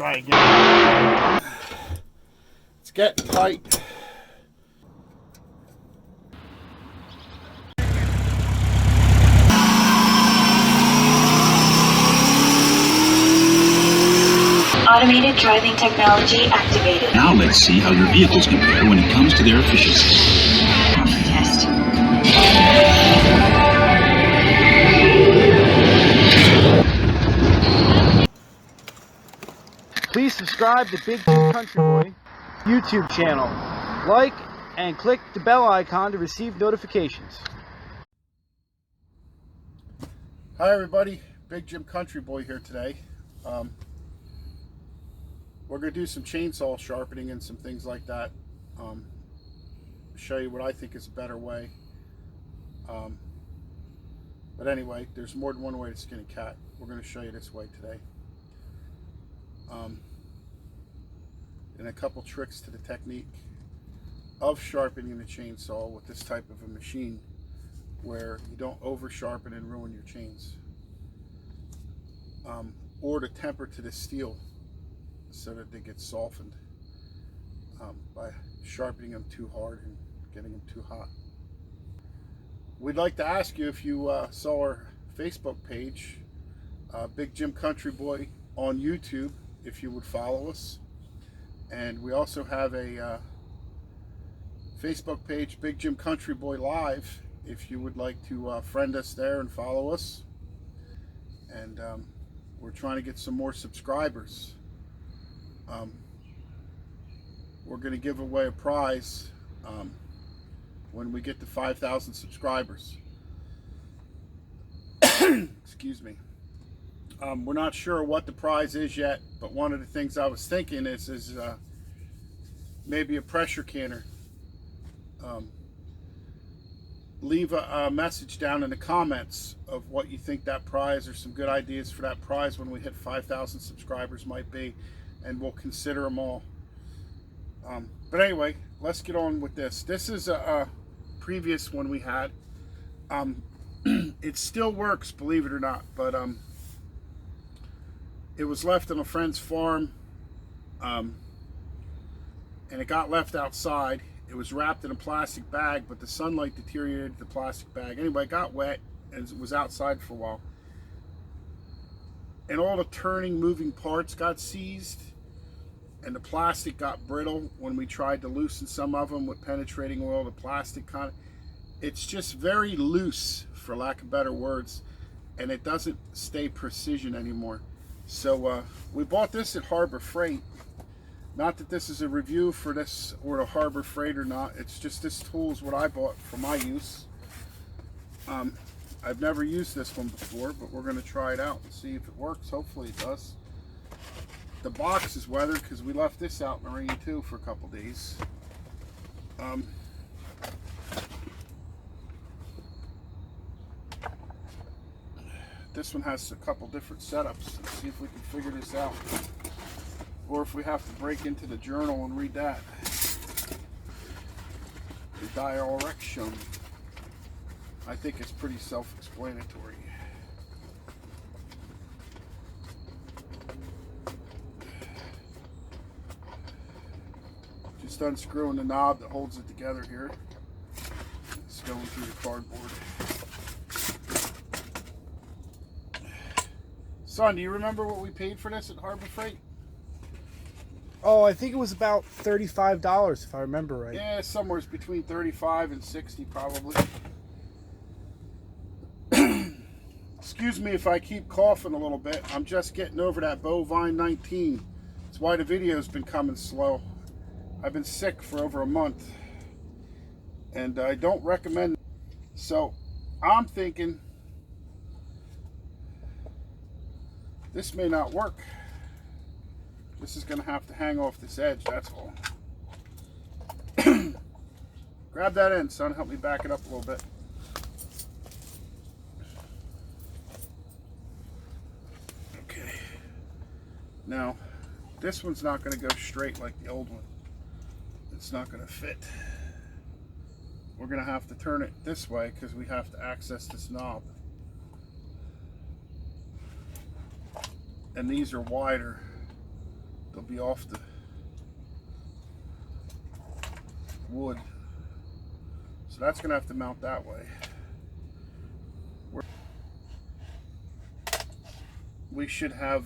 try again. It's getting tight. Automated driving technology activated. Now let's see how your vehicles compare when it comes to their efficiency. Test. Please subscribe to Big Jim Country Boy YouTube channel. Like and click the bell icon to receive notifications. Hi everybody, Big Jim Country Boy here today. We're going to do some chainsaw sharpening and some things like that. Show you what I think is a better way. But anyway, there's more than one way to skin a cat. We're going to show you this way today. And a couple tricks to the technique of sharpening the chainsaw with this type of a machine where you don't over sharpen and ruin your chains. Or to temper to the steel so that they get softened by sharpening them too hard and getting them too hot. We'd like to ask you if you saw our Facebook page, Big Jim Country Boy on YouTube, if you would follow us. And we also have a Facebook page, Big Jim Country Boy Live, if you would like to friend us there and follow us. And we're trying to get some more subscribers. We're going to give away a prize when we get to 5,000 subscribers. Excuse me. We're not sure what the prize is yet, but one of the things I was thinking is maybe a pressure canner. Leave a message down in the comments of what you think that prize or some good ideas for that prize when we hit 5,000 subscribers might be, and we'll consider them all. But anyway, let's get on with this. This is a previous one we had. It still works, believe it or not, but it was left on a friend's farm, and it got left outside. It was wrapped in a plastic bag, but the sunlight deteriorated the plastic bag. Anyway, it got wet and it was outside for a while. And all the turning, moving parts got seized, and the plastic got brittle when we tried to loosen some of them with penetrating oil. The plastic it's just very loose, for lack of better words, and it doesn't stay precision anymore. So we bought this at Harbor Freight. Not that this is a review for this or the Harbor Freight or not. It's just this tool is what I bought for my use. I've never used this one before, but we're going to try it out and see if it works. Hopefully it does. The box is weathered because we left this out in the rain too for a couple days. This one has a couple different setups. Let's see if we can figure this out. Or if we have to break into the journal and read that. The direction. I think it's pretty self-explanatory. Just unscrewing the knob that holds it together here. It's going through the cardboard. Son, do you remember what we paid for this at Harbor Freight? Oh, I think it was about $35 if I remember right. Yeah, somewhere between 35 and 60 probably. Excuse me if I keep coughing a little bit. I'm just getting over that bovine 19. That's why the video's been coming slow. I've been sick for over a month, and I don't recommend. So I'm thinking this may not work. This is going to have to hang off this edge, that's all. Grab that end, son. Help me back it up a little bit. Okay. Now, this one's not going to go straight like the old one. It's not going to fit. We're going to have to turn it this way because we have to access this knob. And these are wider they'll be off the wood. So that's going to have to mount that way. We should have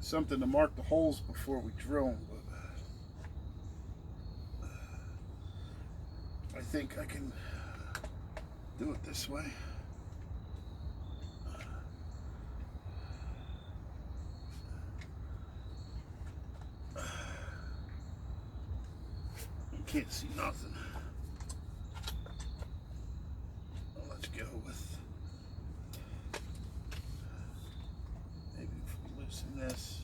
something to mark the holes before we drill them, but I think I can do it this way. You can't see nothing. Let's go with, maybe if we loosen this.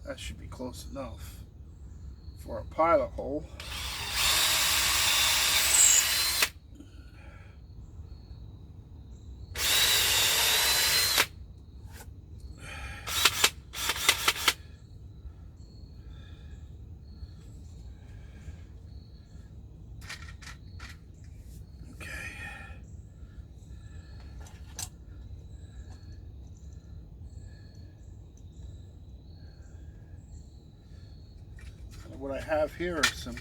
That should be close enough for a pilot hole. What I have here are some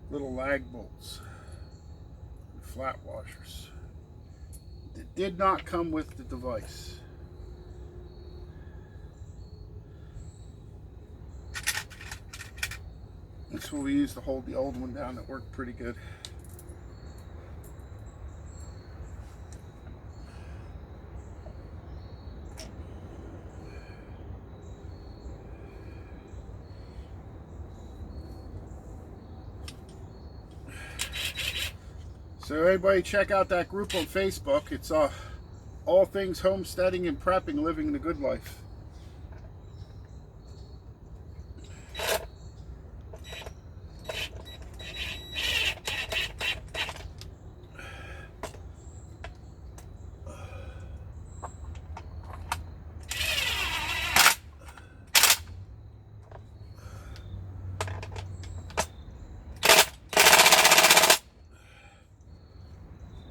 little lag bolts, flat washers that did not come with the device. That's what we used to hold the old one down. That worked pretty good. So everybody check out that group on Facebook. It's all things homesteading and prepping, living the good life.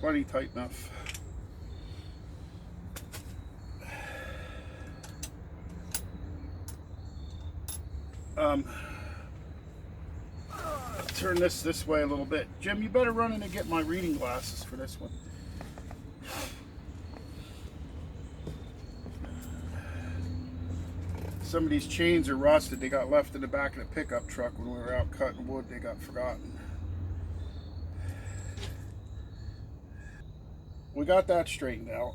Plenty tight enough. Turn this way a little bit. Jim, you better run in and get my reading glasses for this one. Some of these chains are rusted. They got left in the back of the pickup truck when we were out cutting wood. They got forgotten. We got that straightened out.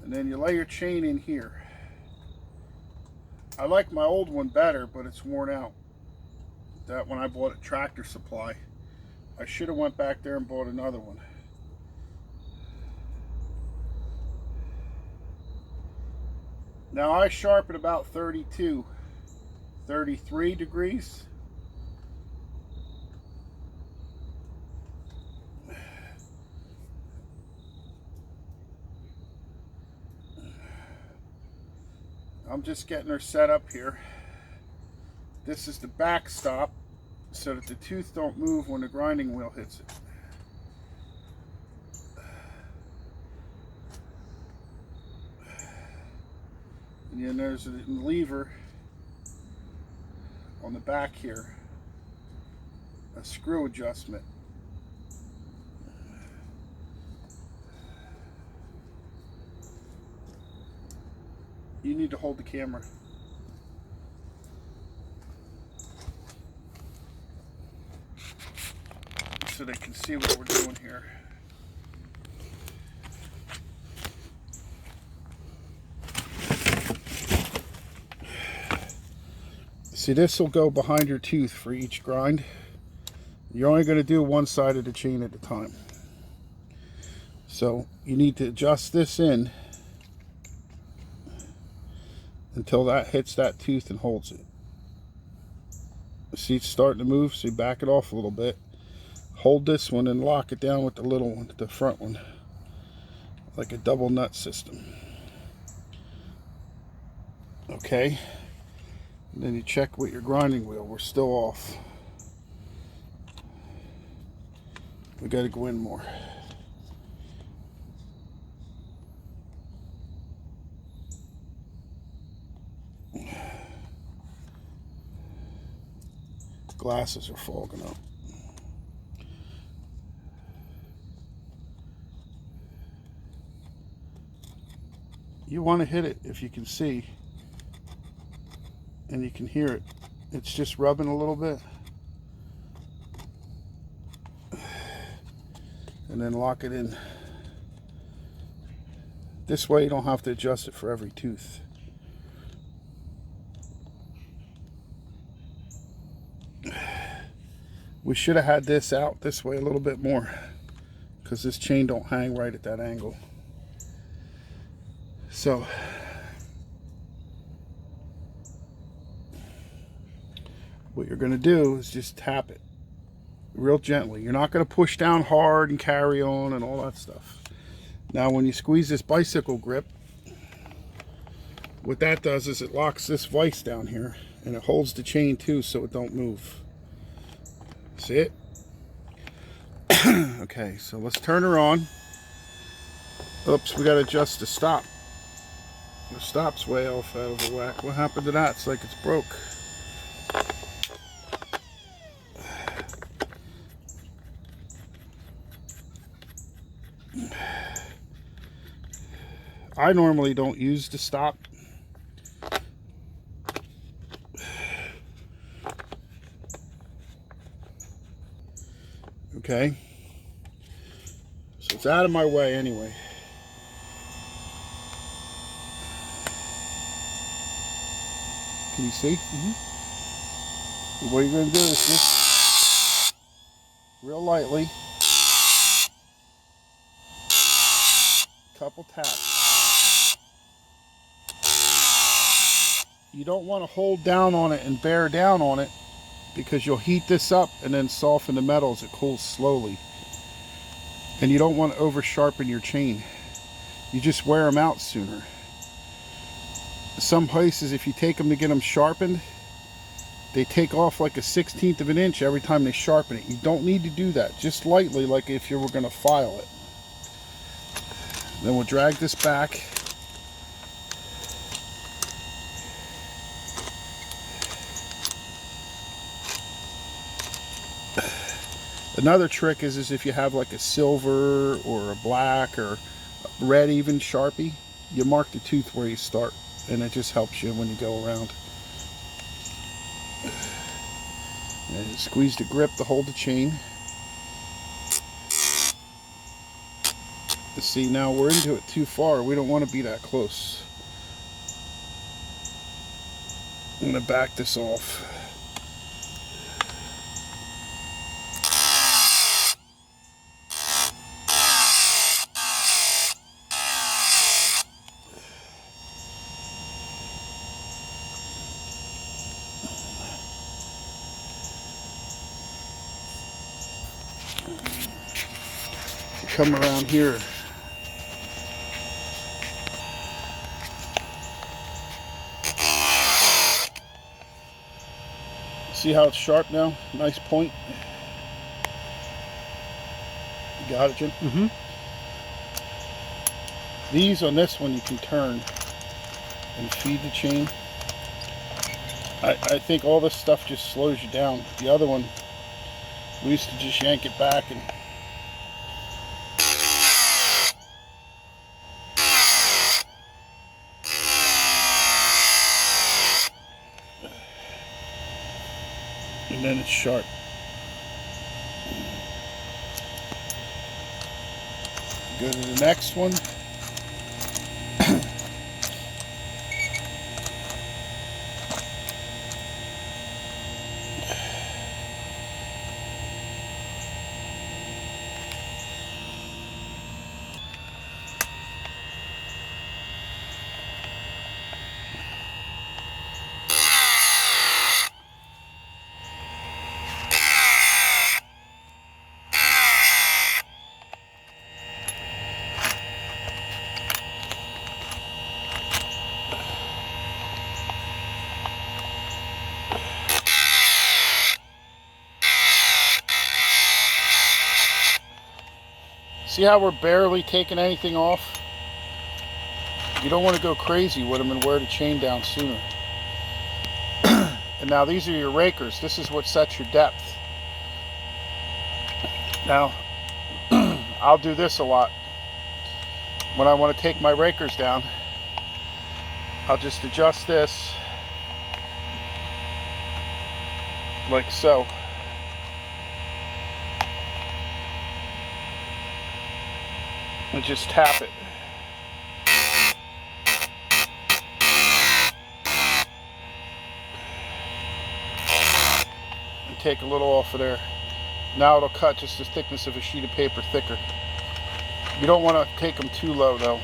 And then you lay your chain in here. I like my old one better, but it's worn out. That one I bought at Tractor Supply. I should have went back there and bought another one. Now I sharpen about 32, 33 degrees. I'm just getting her set up here. This is the backstop so that the tooth don't move when the grinding wheel hits it. And then there's a lever on the back here, a screw adjustment. You need to hold the camera. So they can see what we're doing here. See, this will go behind your tooth for each grind. You're only going to do one side of the chain at a time. So you need to adjust this in until that hits that tooth and holds it. See, it's starting to move, so you back it off a little bit. Hold this one and lock it down with the little one, the front one, like a double nut system. Okay, and then you check with your grinding wheel. We're still off. We got to go in more. Glasses are fogging up. You want to hit it if you can see and you can hear it. It's just rubbing a little bit. And then lock it in. This way you don't have to adjust it for every tooth. We should have had this out this way a little bit more, because this chain don't hang right at that angle. So what you're going to do is just tap it real gently. You're not going to push down hard and carry on and all that stuff. Now when you squeeze this bicycle grip, what that does is it locks this vise down here and it holds the chain too, so it don't move. See it? Okay, so let's turn her on. Oops, we got to adjust the stop. The stop's way off out of the whack. What happened to that? It's like it's broke. I normally don't use the stop. Okay. So it's out of my way anyway. Can you see? Mm-hmm. What you're going to do is just real lightly, couple taps. You don't want to hold down on it and bear down on it, because you'll heat this up and then soften the metal as it cools slowly. And you don't want to over sharpen your chain. You just wear them out sooner. Some places, if you take them to get them sharpened, they take off like a 1/16 of an inch every time they sharpen it. You don't need to do that. Just lightly, like if you were going to file it. Then we'll drag this back. Another trick is if you have like a silver or a black or a red even Sharpie, you mark the tooth where you start, and it just helps you when you go around. And squeeze the grip to hold the chain. See, now we're into it too far. We don't want to be that close. I'm going to back this off. Come around here. See how it's sharp now? Nice point. You got it, Jim? Mm-hmm. These on this one you can turn and feed the chain. I think all this stuff just slows you down. The other one, we used to just yank it back and then it's sharp. Go to the next one. See how we're barely taking anything off? You don't want to go crazy with them and wear the chain down sooner. And now these are your rakers. This is what sets your depth. Now, I'll do this a lot. When I want to take my rakers down, I'll just adjust this like so. And just tap it. And take a little off of there. Now it'll cut just the thickness of a sheet of paper thicker. You don't want to take them too low though.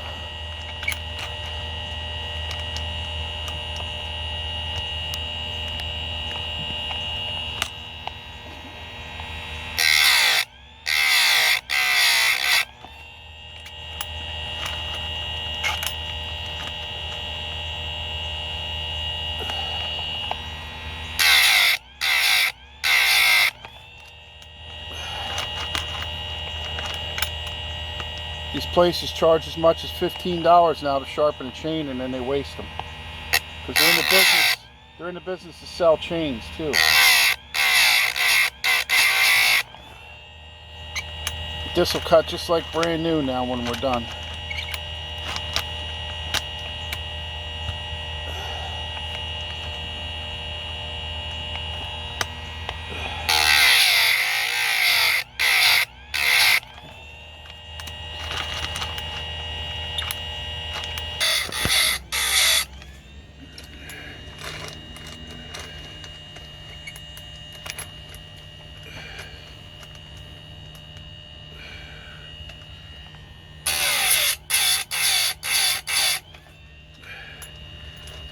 These places charge as much as $15 now to sharpen a chain, and then they waste them. Because they're in the business to sell chains too. This will cut just like brand new now when we're done.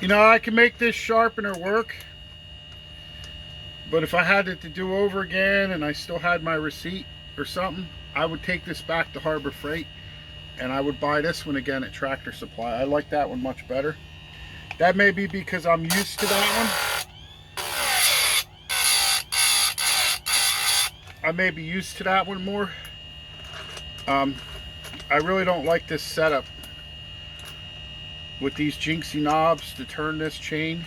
You know, I can make this sharpener work, but if I had it to do over again and I still had my receipt or something, I would take this back to Harbor Freight and I would buy this one again at Tractor Supply. I like that one much better. That may be because I'm used to that one. I may be used to that one more. I really don't like this setup with these jinxie knobs to turn this chain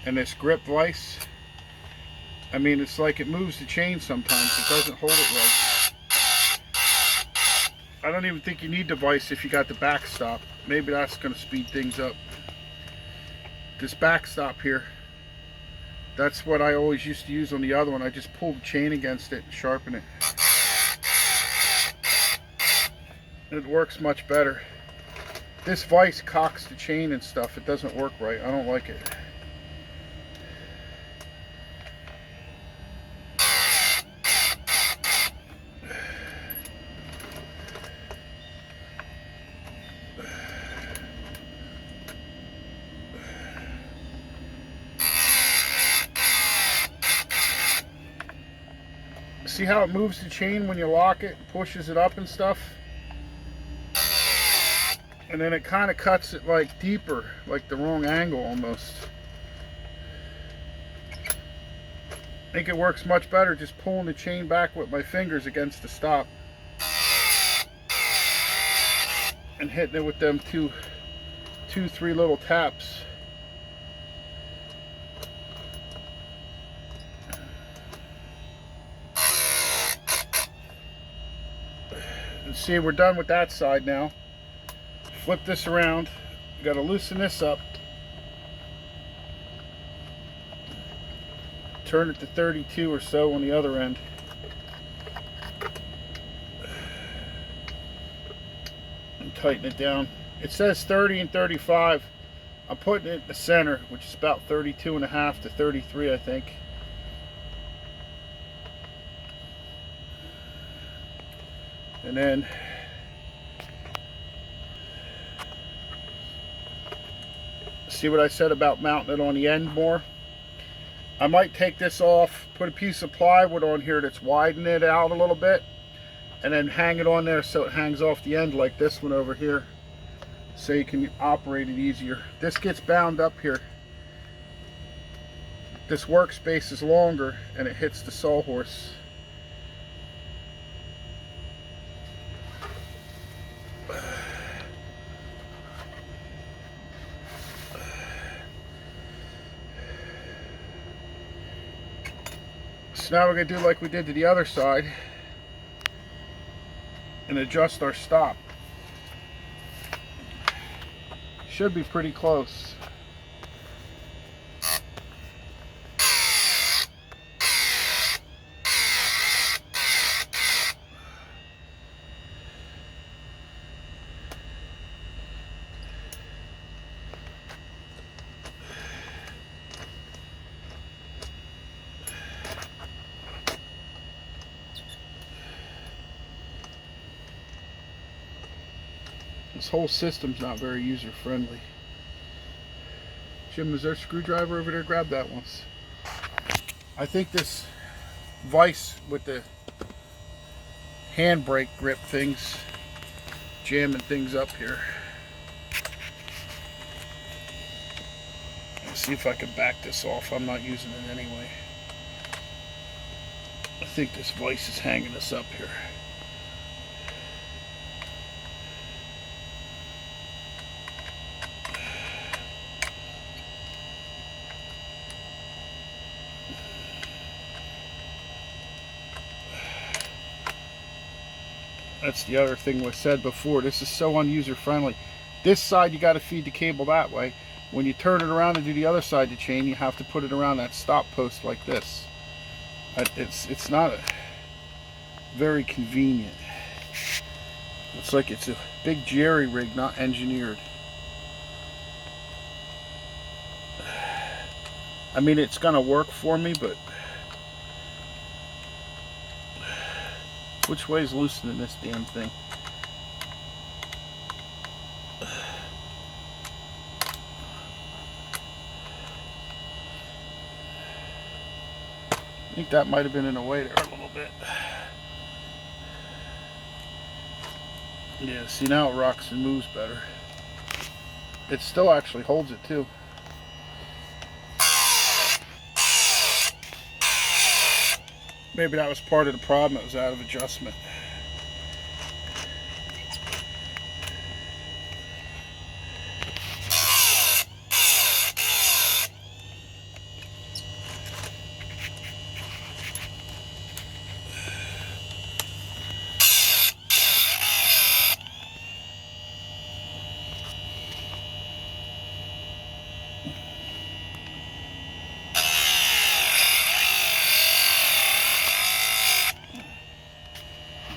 and this grip vise. I mean, it's like it moves the chain sometimes. It doesn't hold it right. I don't even think you need the vise if you got the backstop. Maybe that's going to speed things up. This backstop here, that's what I always used to use on the other one. I just pull the chain against it and sharpen it. It works much better. This vise cocks the chain and stuff. It doesn't work right. I don't like it. See how it moves the chain when you lock it, pushes it up and stuff? And then it kind of cuts it like deeper, like the wrong angle almost. I think it works much better just pulling the chain back with my fingers against the stop and hitting it with them two, three little taps. And see, we're done with that side now. Flip this around. You got to loosen this up. Turn it to 32 or so on the other end. And tighten it down. It says 30 and 35. I'm putting it in the center, which is about 32 and a half to 33, I think. And then see what I said about mounting it on the end more? I might take this off, put a piece of plywood on here that's widening it out a little bit, and then hang it on there so it hangs off the end like this one over here, so you can operate it easier. This gets bound up here. This workspace is longer and it hits the sawhorse. So now we're going to do like we did to the other side and adjust our stop. Should be pretty close. This whole system's not very user friendly. Jim, is there a screwdriver over there? Grab that once. I think this vise with the handbrake grip things jamming things up here. Let's see if I can back this off. I'm not using it anyway. I think this vise is hanging us up here. That's the other thing was said before. This is so unuser friendly. This side you got to feed the cable that way. When you turn it around and do the other side of the chain, you have to put it around that stop post like this. It's not very convenient. It's like it's a big jerry rig, not engineered. I mean, it's gonna work for me, but which way is loosening this damn thing? I think that might have been in the way there a little bit. Yeah, see, now it rocks and moves better. It still actually holds it too. Maybe that was part of the problem. It was out of adjustment.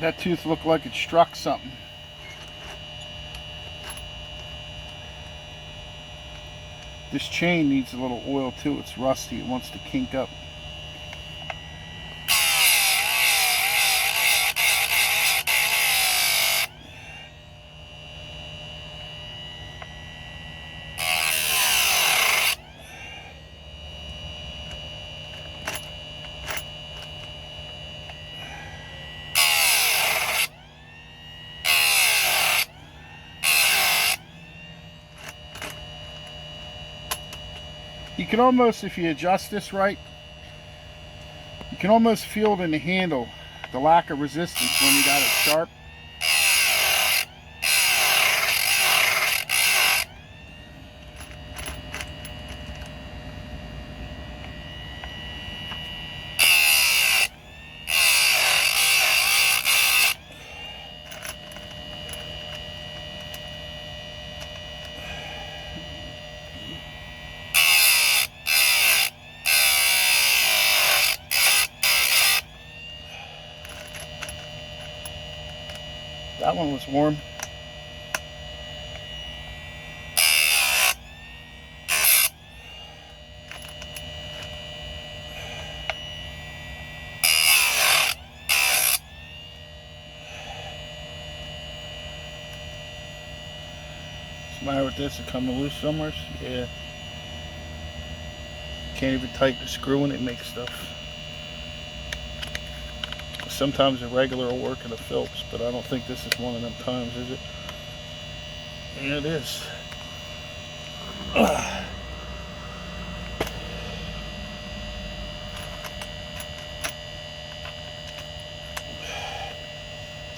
That tooth looked like it struck something. This chain needs a little oil too. It's rusty. It wants to kink up. You can almost, if you adjust this right, you can almost feel it in the handle, the lack of resistance when you got it sharp. That one was warm. What's the matter with this? It come loose somewhere? Yeah. Can't even tighten the screw and it makes stuff. Sometimes a regular will work in a Phillips, but I don't think this is one of them times, is it? Yeah, it is. Ugh.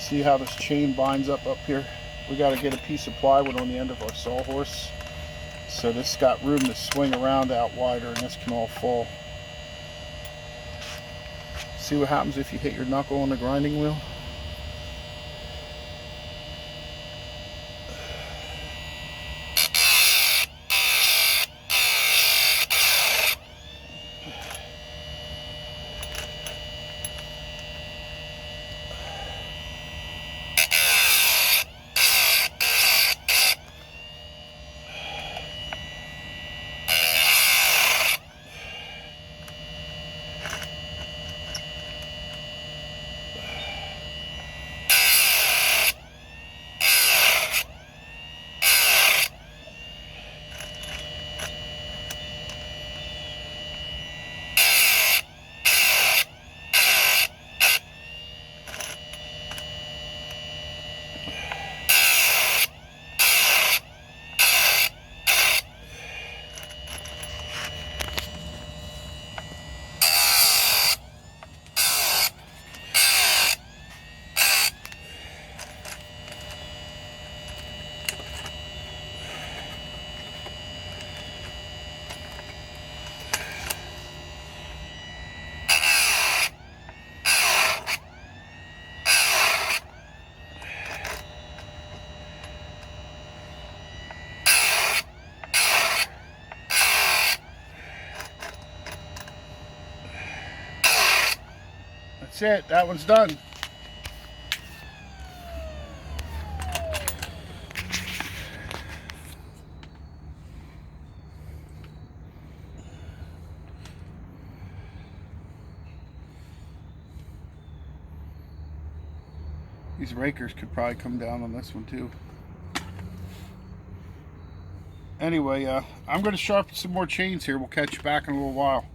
See how this chain binds up here? We got to get a piece of plywood on the end of our sawhorse. So this got room to swing around out wider and this can all fall. See what happens if you hit your knuckle on the grinding wheel. That's it. That one's done. These rakers could probably come down on this one too. Anyway, I'm going to sharpen some more chains here. We'll catch you back in a little while.